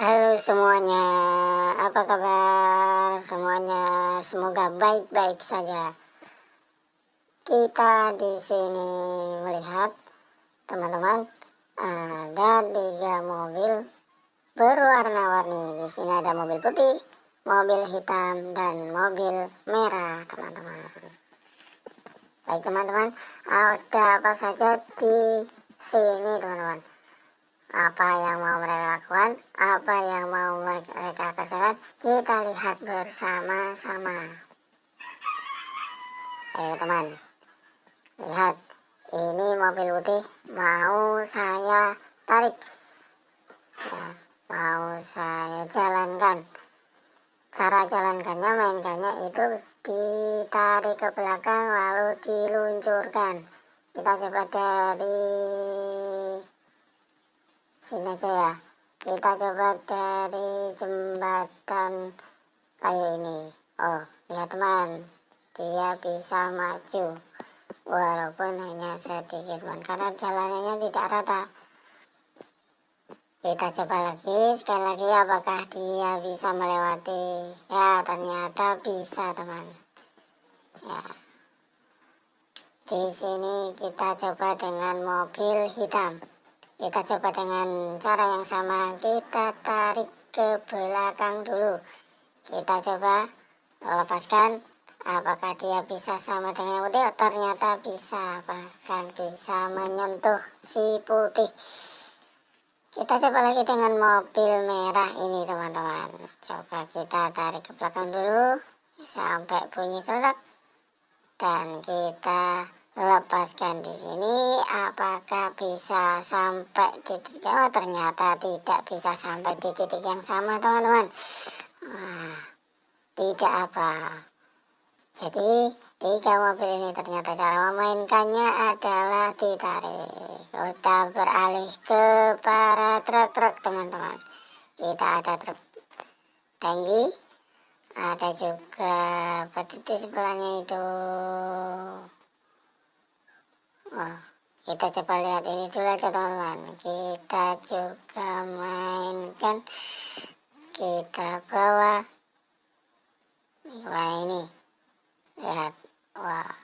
Halo semuanya, apa kabar semuanya? Semoga baik-baik saja. Kita di sini melihat teman-teman ada 3 mobil berwarna-warni. Di sini ada mobil putih, mobil hitam, dan mobil merah, teman-teman. Baik teman-teman, ada apa saja di sini, teman-teman? Apa yang mau mereka lakukan, apa yang mau mereka kerjakan, kita lihat bersama-sama. Ayo teman, lihat, ini mobil putih mau saya tarik ya, mau saya jalankan. Cara jalankannya, mainkannya itu ditarik ke belakang lalu diluncurkan. Kita coba dari sini aja ya. Kita coba dari jembatan kayu ini. Oh, lihat teman, dia bisa maju walaupun hanya sedikit teman, karena jalanannya tidak rata. Kita coba lagi, sekali lagi, apakah dia bisa melewati. Ya, ternyata bisa teman ya. Di sini kita coba dengan mobil hitam. Kita coba dengan cara yang sama, kita tarik ke belakang dulu. Kita coba lepaskan, apakah dia bisa sama dengan yang putih? Ternyata bisa, bahkan bisa menyentuh si putih. Kita coba lagi dengan mobil merah ini teman-teman. Coba kita tarik ke belakang dulu sampai bunyi keletak, dan kita lepaskan di sini. Apakah bisa sampai di titik? Oh, ternyata tidak bisa sampai di titik yang sama teman-teman. Tidak apa. Jadi 3 mobil ini ternyata cara memainkannya adalah ditarik. Kita beralih ke para truk-truk teman-teman. Kita ada truk tangki, ada juga di sebelahnya itu. Oh, kita coba lihat ini dulu aja teman-teman. Kita juga mainkan, kita bawa. Wah, ini lihat, wah,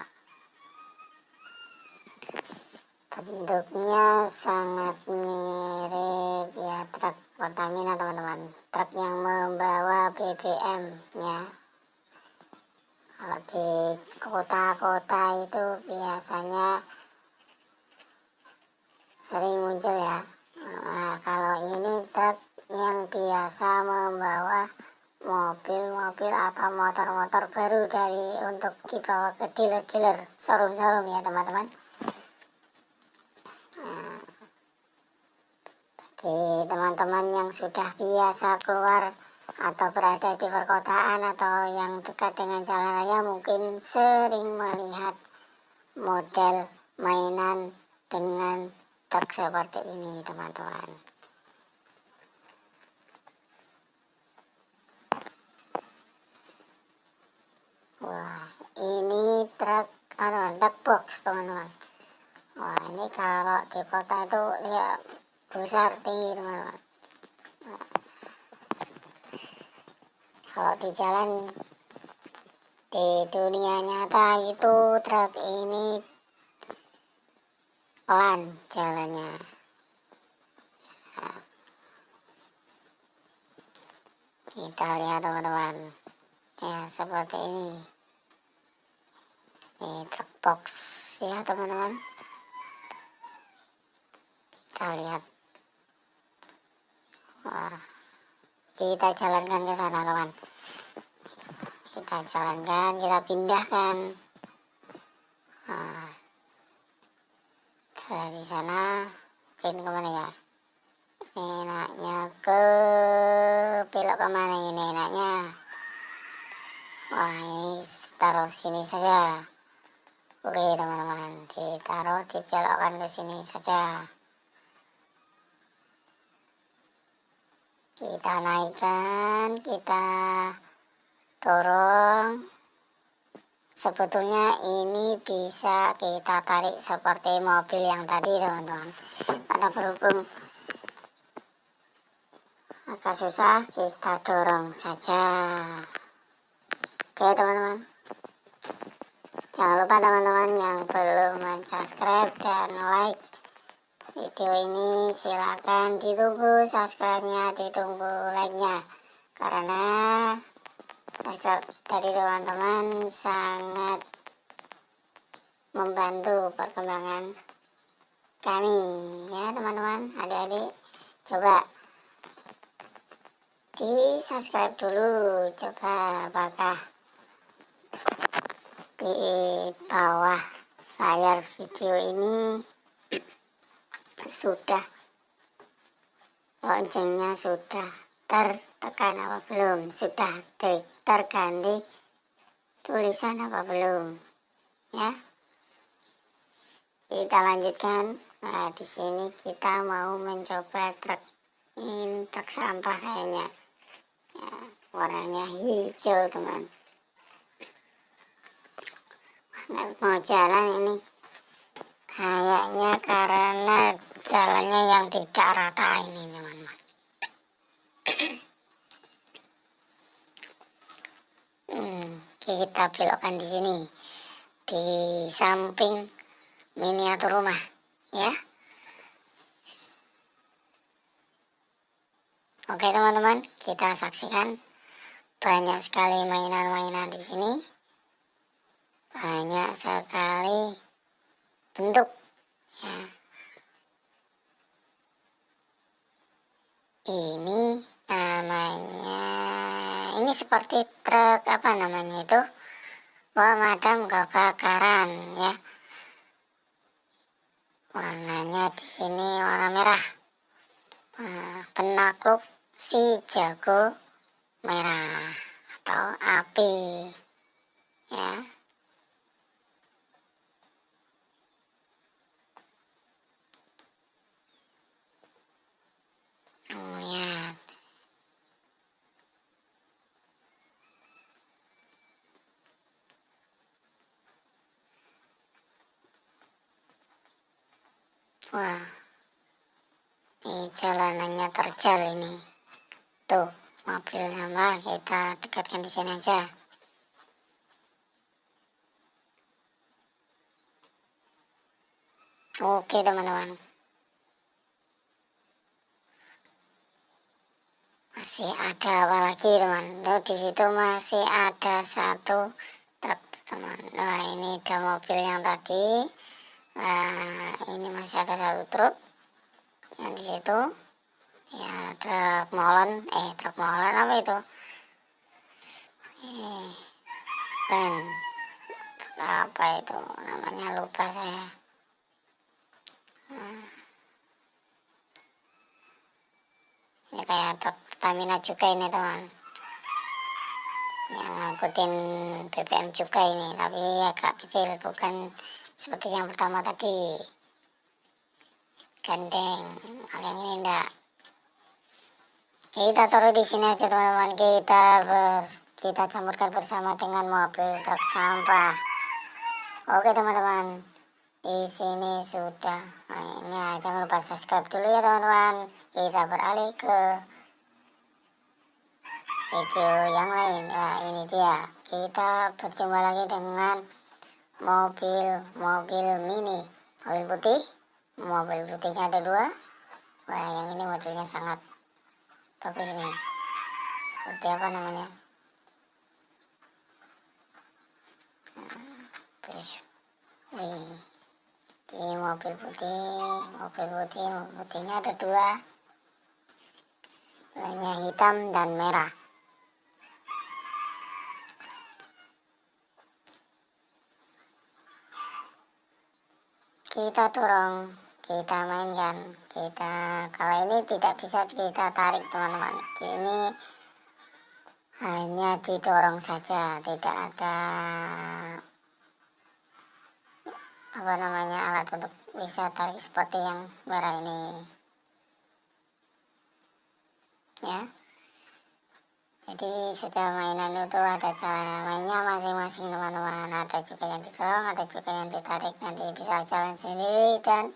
bentuknya sangat mirip ya truk Pertamina teman-teman, truk yang membawa BBM ya. Kalau di kota-kota itu biasanya sering muncul ya. Nah, kalau ini truk yang biasa membawa mobil-mobil atau motor-motor baru untuk dibawa ke dealer-dealer, showroom-showroom ya teman-teman. Nah, bagi teman-teman yang sudah biasa keluar atau berada di perkotaan atau yang dekat dengan jalan raya, mungkin sering melihat model mainan dengan truk seperti ini teman-teman. Wah, ini truk box teman-teman. Wah, ini kalau di kota itu ya besar, tinggi teman-teman. Kalau di jalan di dunia nyata itu truk ini pelan jalannya. Kita lihat teman-teman ya, seperti ini. Ini truk box ya teman-teman. Kita lihat. Wah, kita jalankan ke sana teman. Kita jalankan, kita pindahkan. Nah, dari sana mungkin kemana ya? Ini enaknya ke belok kemana ini enaknya? Wah, ini taruh sini saja. Oke teman-teman, ditaruh, dibelokkan ke sini saja. Kita naikkan, kita dorong. Sebetulnya ini bisa kita tarik seperti mobil yang tadi teman-teman, karena berhubung agak susah, kita dorong saja. Oke teman-teman, jangan lupa teman-teman yang belum subscribe dan like video ini, silakan ditunggu subscribe-nya, ditunggu like-nya, karena subscribe dari teman-teman sangat membantu perkembangan kami ya teman-teman. Adik-adik coba di subscribe dulu, coba apakah di bawah layar video ini sudah loncengnya sudah tertekan apa belum, sudah terganti tulisan apa belum ya. Kita lanjutkan. Nah, di sini kita mau mencoba truk sampah kayaknya ya, warnanya hijau teman. Mau jalan ini kayaknya karena jalannya yang tidak rata ini teman-teman. Kita belokkan di sini di samping miniatur rumah ya. Oke teman-teman, kita saksikan banyak sekali mainan-mainan di sini, banyak sekali bentuk ya. Ini namanya, ini seperti truk apa namanya itu, pemadam kebakaran ya. Warnanya di sini warna merah. Penakluk si jago merah atau api ya. Lihat. Wah, ini jalanannya terjal ini. Tuh, mobilnya mah kita dekatkan di sini aja. Oke teman-teman. Masih ada apa lagi teman? Loh, di situ masih ada satu truk teman. Nah, ini ada mobil yang tadi. Nah, ini masih ada satu truk yang di situ. Ya, truk molen apa itu? Ban. Truk apa itu? Namanya lupa saya. Ini kayak truk Pertamina juga ini teman, yang ngangkutin BBM juga ini, tapi agak kecil, bukan seperti yang pertama tadi gandeng. Kalau yang ini enggak. Kita taruh di sini aja teman-teman, kita campurkan bersama dengan mobil truk sampah. Oke teman-teman, di sini sudah. Nah, jangan lupa subscribe dulu ya teman-teman. Kita beralih ke video yang lain. Nah, ini dia, kita berjumpa lagi dengan mobil mini, mobil putih. Mobil putihnya ada dua. Wah, yang ini modelnya sangat bagus ini. Seperti apa namanya? Wih, di mobil putihnya ada dua, warnanya hitam dan merah. Kita dorong, kita mainkan, kalau ini tidak bisa kita tarik teman-teman, ini hanya didorong saja, tidak ada apa namanya alat untuk bisa tarik seperti yang merah ini ya. Jadi setiap mainan itu ada cara mainnya masing-masing teman-teman, ada juga yang didorong, ada juga yang ditarik, nanti bisa jalan sendiri dan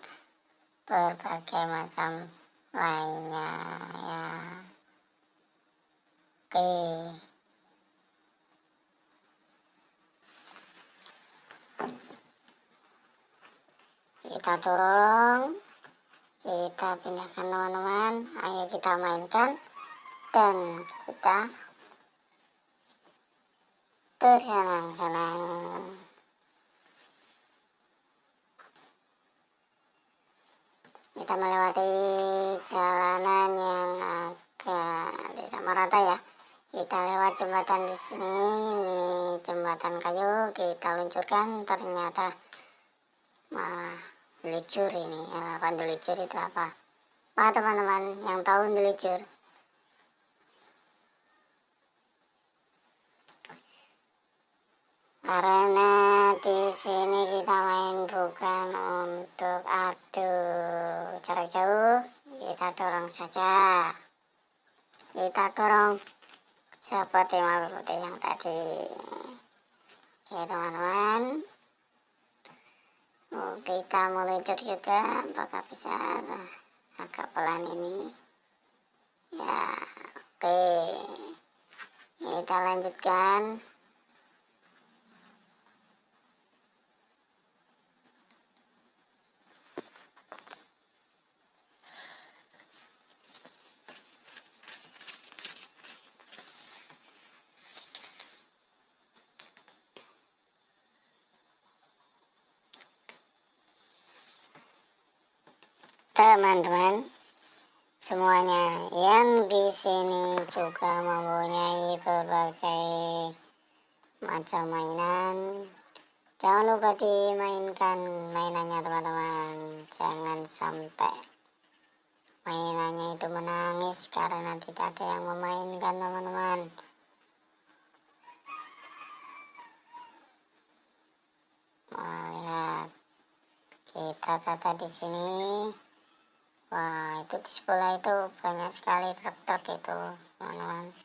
berbagai macam lainnya ya. Oke, kita dorong, kita pindahkan teman-teman. Ayo kita mainkan dan kita bersenang-senang. Kita melewati jalanan yang agak tidak merata ya. Kita lewat jembatan di sini, ini jembatan kayu kita luncurkan, ternyata malah delicur ini. Apa delicur itu apa? Pak teman-teman yang tahu delicur? Karena di sini kita main bukan untuk adu jarak jauh, kita dorong saja. Kita dorong seperti seperti yang tadi. Oke teman-teman, kita meluncur juga, apakah bisa? Agak pelan ini ya. Oke, kita lanjutkan. Teman-teman semuanya yang di sini juga mempunyai berbagai macam mainan. Jangan lupa dimainkan mainannya teman-teman. Jangan sampai mainannya itu menangis karena tidak ada yang memainkan teman-teman. Lihat, kita tata di sini. Wah, itu di sebelah itu banyak sekali truk-truk itu, teman-teman.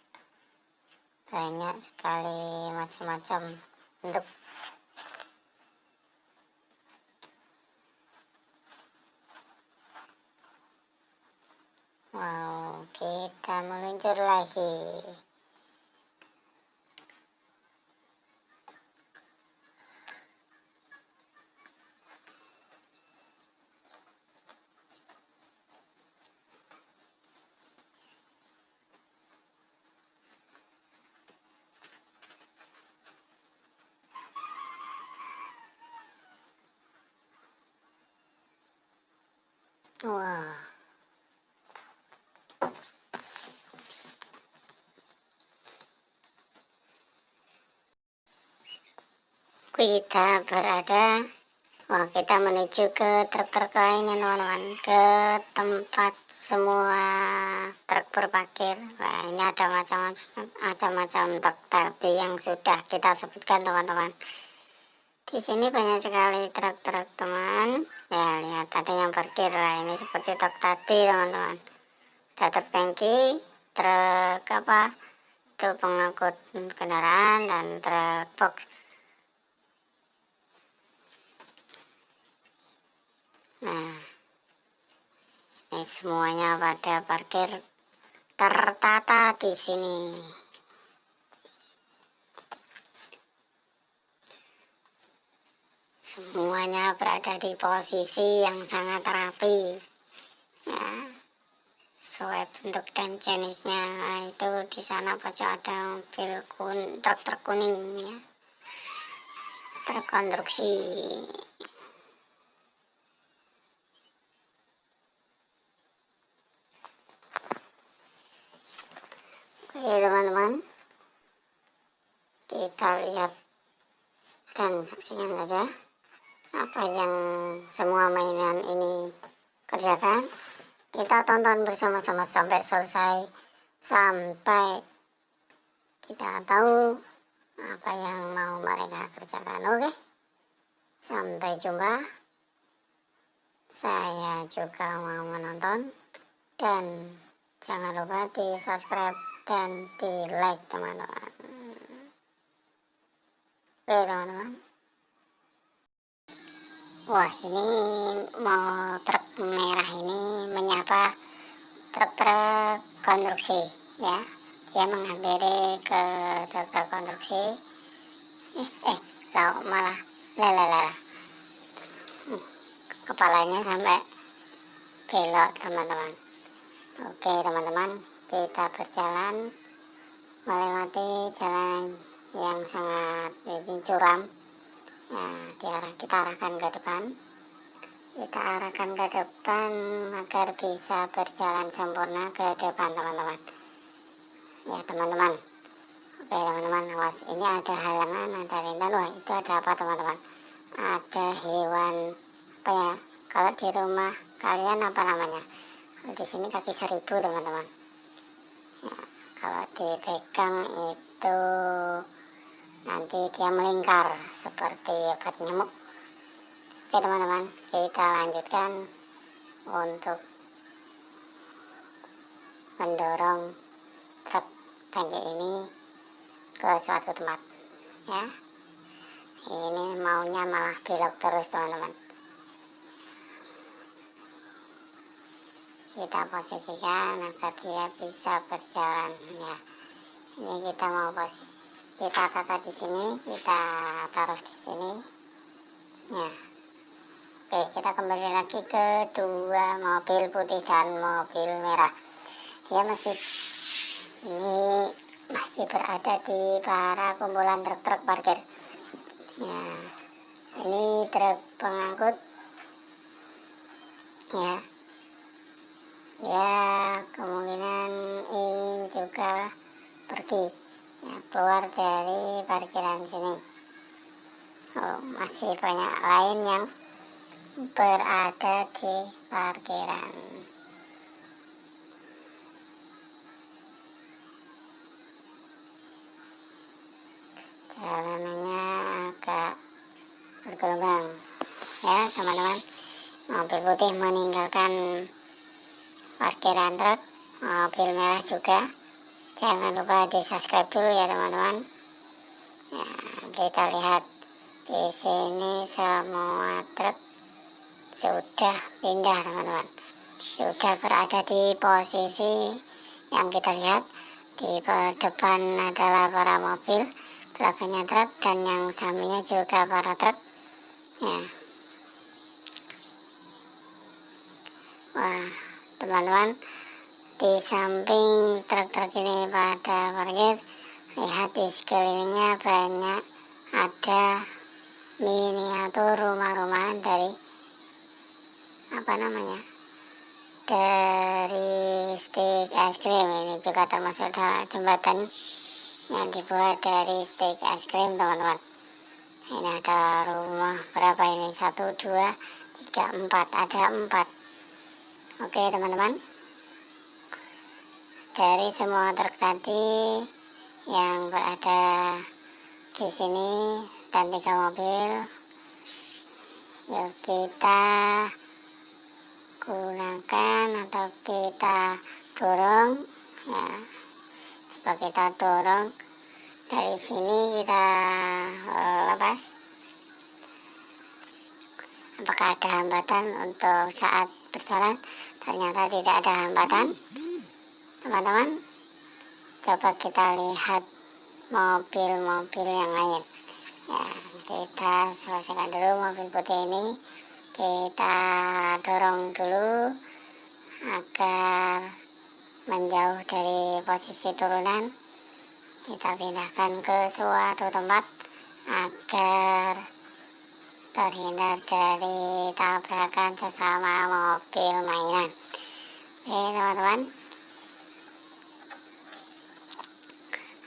Banyak sekali macam-macam bentuk. Wow, kita meluncur lagi. Wah, kita berada, kita menuju ke truk-truk lainnya teman-teman, ke tempat semua truk berparkir. Nah, ini ada macam-macam truk tadi yang sudah kita sebutkan teman-teman. Di sini banyak sekali truk-truk teman. Ya, lihat ada yang parkir lah, ini seperti truk tadi teman-teman. Ada truk tangki, truk apa itu pengangkut kendaraan, dan truk box. Nah, ini semuanya pada parkir tertata di sini. Semuanya berada di posisi yang sangat rapi, ya, sesuai bentuk dan jenisnya. Nah, itu di sana pojok ada mobil truk kuning ya, truk konstruksi. Oke teman-teman, kita lihat dan saksikan saja apa yang semua mainan ini kerjakan. Kita tonton bersama-sama sampai selesai, sampai kita tahu apa yang mau mereka kerjakan. Oke, sampai jumpa. Saya juga mau menonton, dan jangan lupa di subscribe dan di like teman-teman. Oke teman-teman. Wah, ini mau truk merah ini menyapa truk-truk konstruksi ya. dia menghampiri ke dokter konstruksi. Lah malah lelah, kepalanya sampai belok teman-teman. Oke teman-teman, kita berjalan melewati jalan yang sangat curam. Kita arahkan ke depan. Kita arahkan ke depan agar bisa berjalan sempurna ke depan teman-teman. Ya teman-teman. Oke teman-teman, awas, ini ada halangan, ada rintangan. Wah, itu ada apa teman-teman? Ada hewan apa ya? Kalau di rumah kalian apa namanya? Di sini kaki seribu teman-teman. Ya, kalau dipegang itu nanti dia melingkar seperti obat nyamuk. Oke teman-teman, kita lanjutkan untuk mendorong truk tangki ini ke suatu tempat. Ya, ini maunya malah belok terus teman-teman. Kita posisikan agar dia bisa berjalan. Ya, ini kita mau kita taruh di sini, kita taruh di sini. Ya, oke, kita kembali lagi ke dua mobil putih dan mobil merah. Dia masih berada di para kumpulan truk-truk parkir. Ya, ini truk pengangkut. Ya, dia kemungkinan ingin juga pergi, ya, keluar dari parkiran sini. Masih banyak lain yang berada di parkiran. Jalanannya agak bergelombang. Ya teman-teman, mobil putih meninggalkan parkiran truk, mobil merah juga. Jangan lupa di subscribe dulu ya teman-teman. Ya, kita lihat di sini semua truk sudah pindah teman-teman, sudah berada di posisi yang kita lihat. Di depan adalah para mobil, belakangnya truk, dan yang sampingnya juga para truk. Ya, wah teman-teman, di samping truk-truk ini pada parkir, lihat di sekelilingnya banyak ada miniatur rumah-rumah dari dari stik es krim. Ini juga termasuk jembatan yang dibuat dari stik es krim teman-teman. Ini ada rumah berapa ini? 1, 2, 3, 4. Ada 4. Oke teman-teman, dari semua truk tadi yang berada di sini dan 3 mobil, yuk kita gunakan atau kita dorong, ya. Coba kita dorong dari sini, kita lepas. Apakah ada hambatan untuk saat berjalan? Ternyata tidak ada hambatan teman-teman. Coba kita lihat mobil-mobil yang lain. Ya, kita selesaikan dulu mobil putih ini. Kita dorong dulu agar menjauh dari posisi turunan. Kita pindahkan ke suatu tempat agar terhindar dari tabrakan sesama mobil mainan. Oke teman-teman,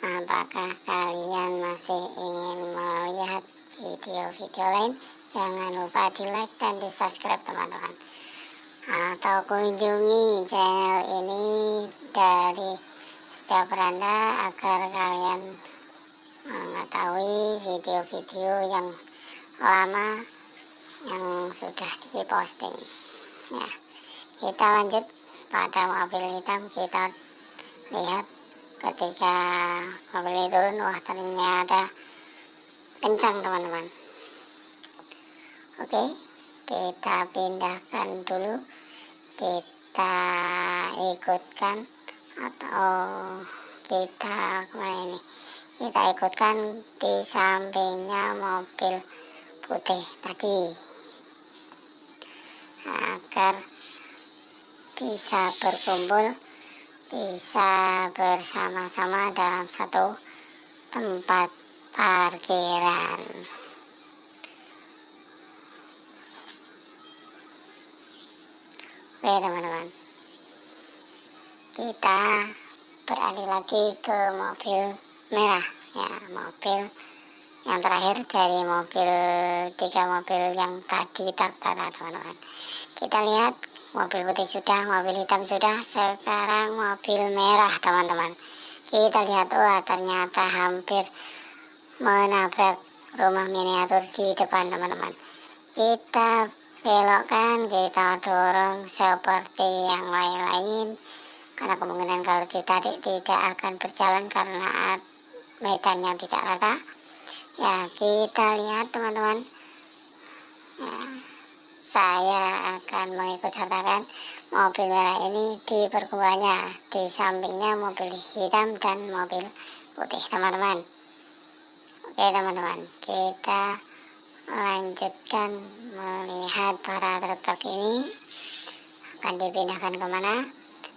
apakah kalian masih ingin melihat video-video lain? Jangan lupa di like dan di subscribe teman-teman, atau kunjungi channel ini dari setiap beranda agar kalian mengetahui video-video yang lama yang sudah diposting. Ya, kita lanjut pada mobil hitam. Kita lihat ketika mobil turun, wah ternyata kencang teman-teman. Oke, kita pindahkan dulu, kita ikutkan atau kita kemana ini, kita ikutkan di sampingnya mobil putih tadi agar bisa berkumpul, bisa bersama-sama dalam satu tempat parkiran. Oke teman-teman, kita beralih lagi ke mobil merah ya, mobil yang terakhir dari tiga mobil yang tadi tertata teman-teman. Kita lihat mobil putih sudah, mobil hitam sudah, sekarang mobil merah teman-teman. Kita lihat, wah ternyata hampir menabrak rumah miniatur di depan teman-teman. Kita belokkan, kita dorong seperti yang lain-lain, karena kemungkinan kalau ditarik tidak akan berjalan karena medannya tidak rata ya. Kita lihat teman-teman ya, saya akan mengikut sertakan mobil merah ini di perkumpulannya, di sampingnya mobil hitam dan mobil putih teman-teman. Oke teman-teman, kita lanjutkan melihat para truk-truk ini akan dipindahkan kemana,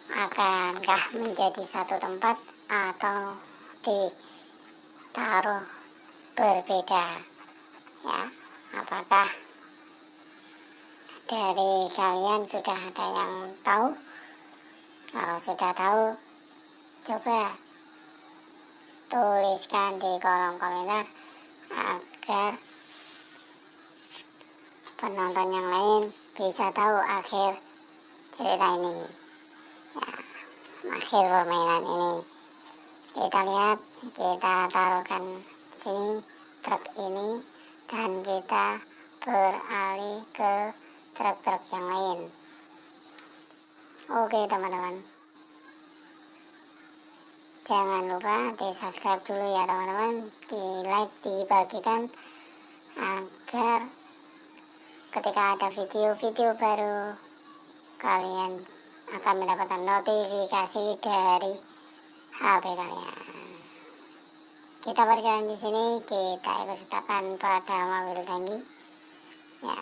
akankah menjadi satu tempat atau ditaruh berbeda ya. Apakah dari kalian sudah ada yang tahu? Kalau sudah tahu, coba tuliskan di kolom komentar agar penonton yang lain bisa tahu akhir cerita ini ya, akhir permainan ini. Kita lihat, kita taruhkan sini truk ini dan kita beralih ke truk-truk yang lain. Oke teman-teman, jangan lupa di subscribe dulu ya teman-teman, di like, dibagikan agar ketika ada video-video baru kalian akan mendapatkan notifikasi dari HP kalian. Kita parkiran di sini, kita ikut sertakan pada mobil tangki ya,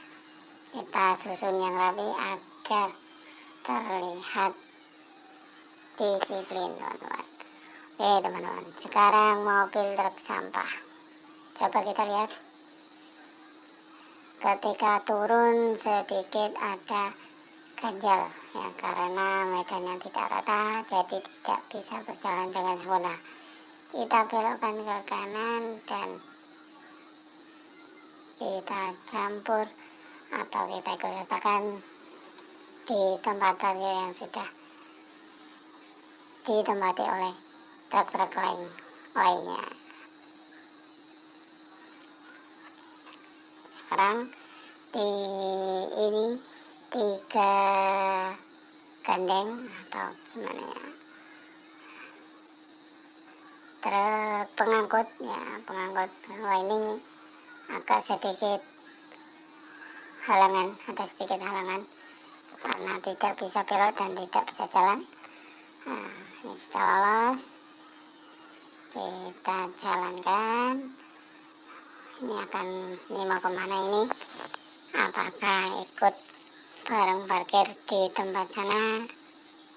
kita susun yang rapi agar terlihat disiplin teman-teman. Oke teman-teman, sekarang mobil truk sampah, coba kita lihat. Ketika turun sedikit ada ganjal ya, karena medannya tidak rata jadi tidak bisa berjalan dengan sempurna. Kita belokkan ke kanan dan kita campur atau kita ikut sertakan di tempat parkir yang sudah ditempati oleh truk-truk lainnya. Sekarang ini 3 gandeng atau gimana ya, truk pengangkut ya, pengangkut ini agak sedikit halangan, ada sedikit halangan karena tidak bisa belok dan tidak bisa jalan. Nah, ini sudah lolos, kita jalankan. Ini mau kemana ini? Apakah ikut bareng parkir di tempat sana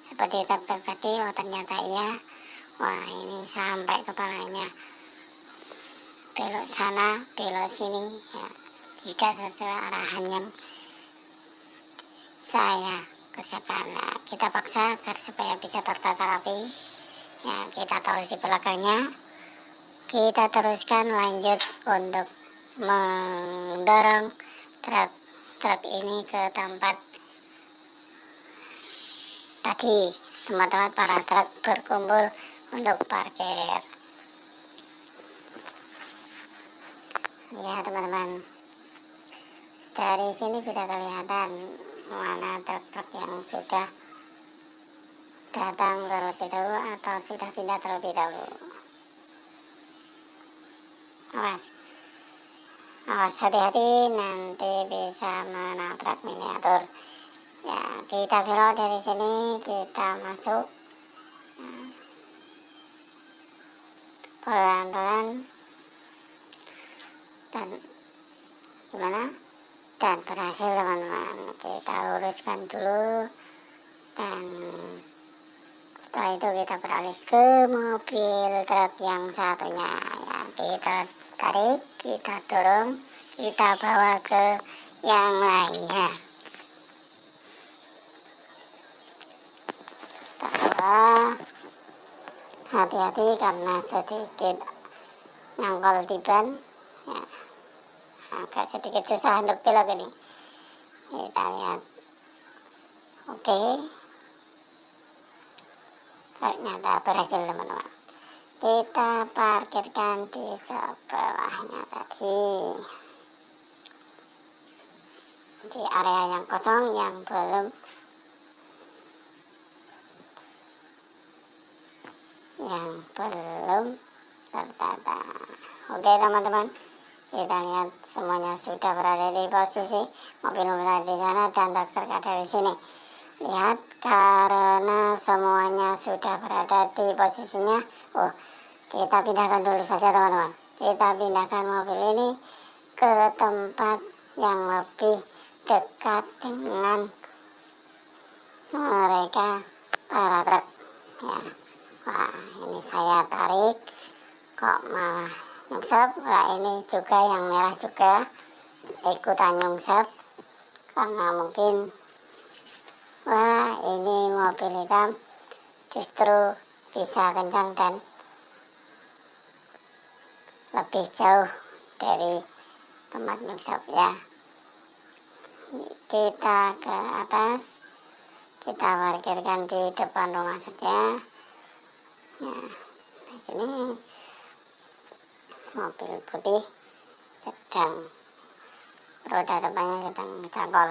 seperti truk tadi? Oh ternyata iya. Wah ini sampai kepalanya belok sana belok sini ya, tidak sesuai arahan yang saya kerjakan. Nah, kita paksa agar supaya bisa tertata rapi ya, kita taruh di belakangnya. Kita teruskan lanjut untuk mendorong truk ini ke tempat tadi, tempat-tempat para truk berkumpul untuk parkir. Ya teman-teman, dari sini sudah kelihatan mana truk-truk yang sudah datang terlebih dahulu atau sudah pindah terlebih dahulu. Awas, hati-hati nanti bisa menabrak miniatur. Ya, kita belok dari sini, kita masuk. pelan-pelan dan gimana, dan berhasil teman-teman. Kita luruskan dulu, dan setelah itu kita beralih ke mobil truk yang satunya ya. Kita tarik, kita dorong, kita bawa ke yang lainnya. Kita bawa, hati-hati karena sedikit nyangkol di ban ya, agak sedikit susah untuk belok ini. Kita lihat, oke, ternyata berhasil teman-teman. Kita parkirkan di sebelahnya tadi, di area yang kosong yang belum tertata. Oke teman-teman, kita lihat semuanya sudah berada di posisi, mobil-mobil di sana dan truk ada di sini. Lihat, karena semuanya sudah berada di posisinya. Kita pindahkan dulu saja teman-teman. Kita pindahkan mobil ini ke tempat yang lebih dekat dengan mereka para truk ya. Wah, ini saya tarik kok malah nyungsep. Wah, ini juga yang merah juga ikutan nyungsep karena mungkin, wah, ini mobil hitam justru bisa kencang dan lebih jauh dari tempat nyungsep ya. Kita ke atas, kita parkirkan di depan rumah saja ya. Di sini mobil putih sedang, roda depannya sedang cangkol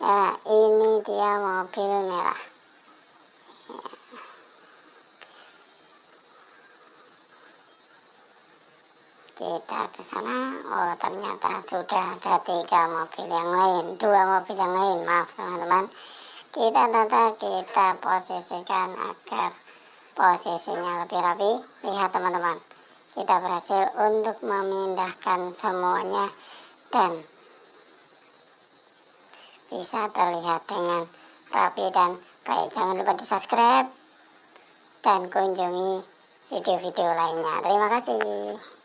ya. Ini dia mobil merah ya. Kita ke sana. Oh, ternyata sudah ada 3 mobil yang lain, 2 mobil yang lain, maaf teman-teman. Kita tata, kita posisikan agar posisinya lebih rapi. Lihat teman-teman, kita berhasil untuk memindahkan semuanya dan bisa terlihat dengan rapi dan baik. Jangan lupa di subscribe dan kunjungi video-video lainnya. Terima kasih.